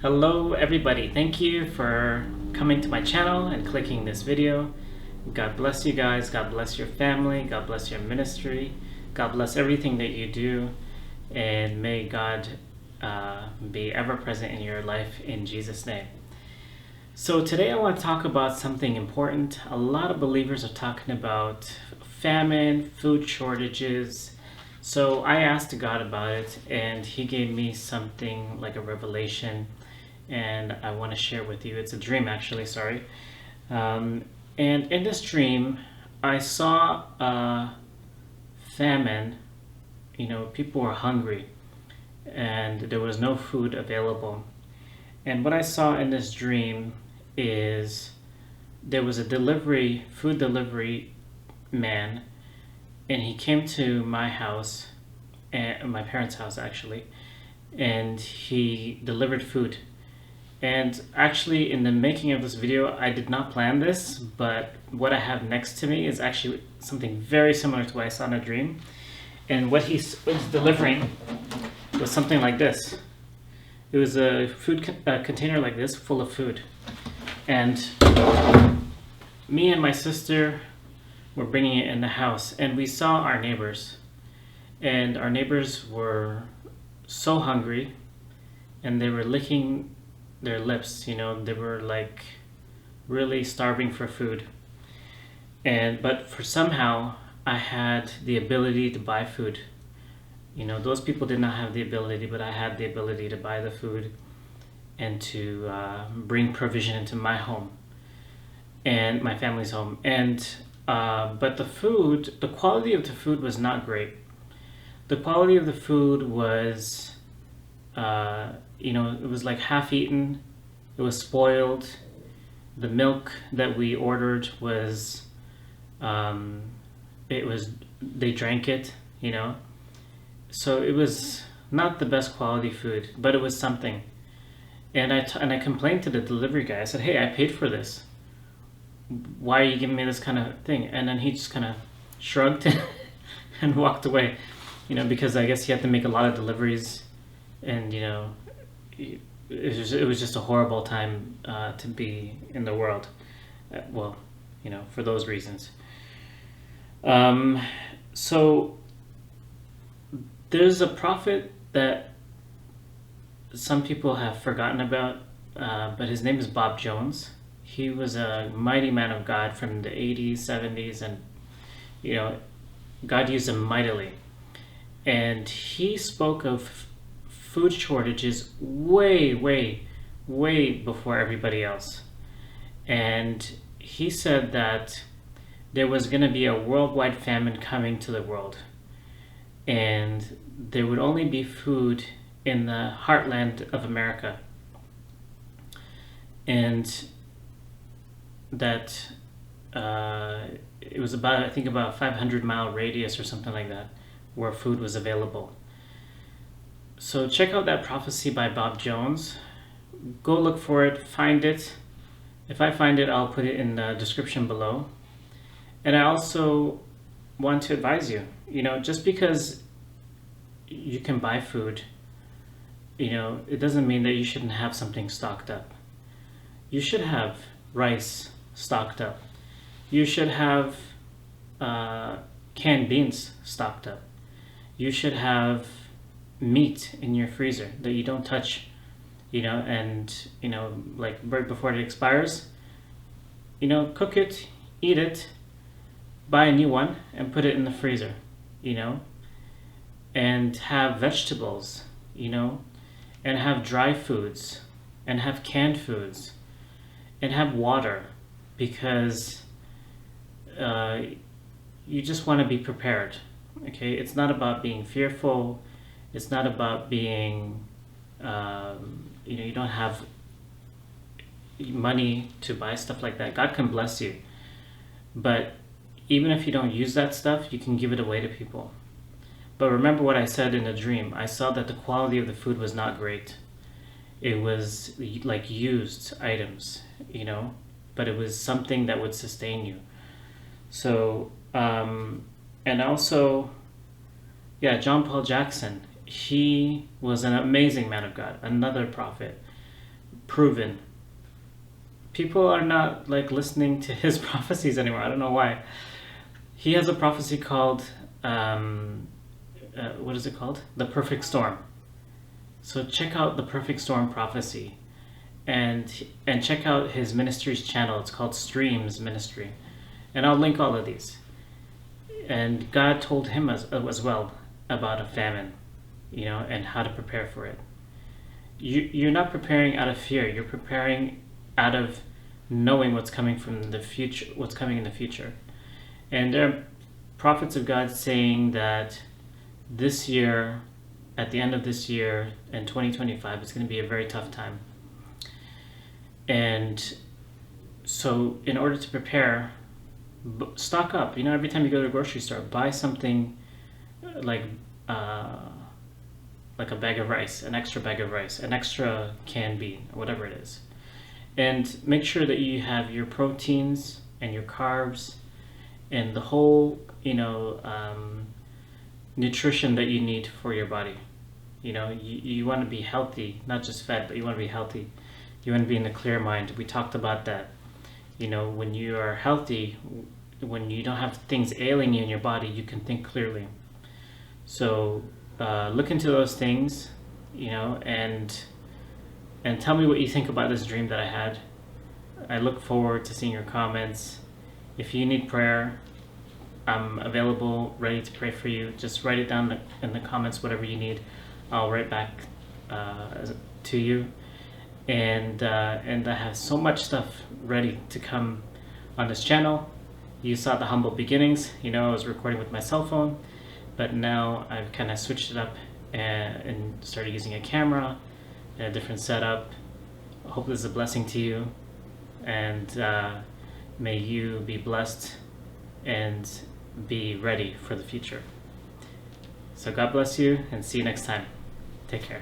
Hello everybody, thank you for coming to my channel and clicking this video. God bless you guys, God bless your family, God bless your ministry, God bless everything that you do, and may God be ever present in your life in Jesus' name. So today I want to talk about something important. A lot of believers are talking about famine, food shortages. So I asked God about it and he gave me something like a revelation, and I want to share with you. It's a dream actually, sorry. And in this dream, I saw a famine. People were hungry and there was no food available. And what I saw in this dream is there was a food delivery man, and he came to my house, my parents' house actually, and he delivered food. And actually, in the making of this video, I did not plan this, but what I have next to me is actually something very similar to what I saw in a dream. And what he was delivering was something like this. It was a food container like this, full of food. And me and my sister were bringing it in the house, and we saw our neighbors. And our neighbors were so hungry, and they were licking their lips, they were like really starving for food. But for somehow I had the ability to buy food. Those people did not have the ability, but I had the ability to buy the food and to bring provision into my home and my family's home. But the quality of the food was not great. The quality of the food was it was like half eaten. It was spoiled. The milk that we ordered was, they drank it, So it was not the best quality food, but it was something. And I complained to the delivery guy. I said, "Hey, I paid for this. Why are you giving me this kind of thing?" And then he just kind of shrugged and walked away, because I guess he had to make a lot of deliveries. And it was just a horrible time to be in the world. For those reasons. So there's a prophet that some people have forgotten about, but his name is Bob Jones. He was a mighty man of God from the 80s, 70s, and God used him mightily. And he spoke of food shortages way, way, way before everybody else. And he said that there was going to be a worldwide famine coming to the world. And there would only be food in the heartland of America. And that it was about a 500-mile radius or something like that where food was available. So check out that prophecy by Bob Jones. Go look for it, find it. If I find it, I'll put it in the description below. And I also want to advise you, just because you can buy food, it doesn't mean that you shouldn't have something stocked up. You should have rice stocked up. You should have canned beans stocked up. You should have meat in your freezer that you don't touch, and like right before it expires, cook it, eat it, buy a new one and put it in the freezer, and have vegetables, and have dry foods and have canned foods and have water, because you just want to be prepared. Okay, it's not about being fearful. It's not about being, you don't have money to buy stuff like that. God can bless you. But even if you don't use that stuff, you can give it away to people. But remember what I said in the dream. I saw that the quality of the food was not great. It was like used items, but it was something that would sustain you. So, and also, John Paul Jackson, he was an amazing man of God, another prophet. proven. People are not like listening to his prophecies anymore. I don't know why. He has a prophecy called what is it called? The Perfect Storm. So check out the Perfect Storm prophecy, and check out his ministry's channel. It's called Streams Ministry, and I'll link all of these. And God told him as well about a famine, and how to prepare for it. You're not preparing out of fear. You're preparing out of knowing what's coming from the future, what's coming in the future. And there are prophets of God saying that this year, at the end of this year, in 2025, it's going to be a very tough time. And so in order to prepare, stock up. Every time you go to the grocery store, buy something like a bag of rice, an extra bag of rice, an extra canned bean, or whatever it is. And make sure that you have your proteins and your carbs and the whole, nutrition that you need for your body. You want to be healthy, not just fed, but you want to be healthy. You want to be in a clear mind. We talked about that. When you are healthy, when you don't have things ailing you in your body, you can think clearly. So look into those things, and tell me what you think about this dream that I had. I look forward to seeing your comments. If you need prayer, I'm available, ready to pray for you. Just write it down in the comments, whatever you need. I'll write back to you. And I have so much stuff ready to come on this channel. You saw the humble beginnings. I was recording with my cell phone, but now I've kind of switched it up and started using a camera and a different setup. I hope this is a blessing to you, and may you be blessed and be ready for the future. So God bless you, and see you next time. Take care.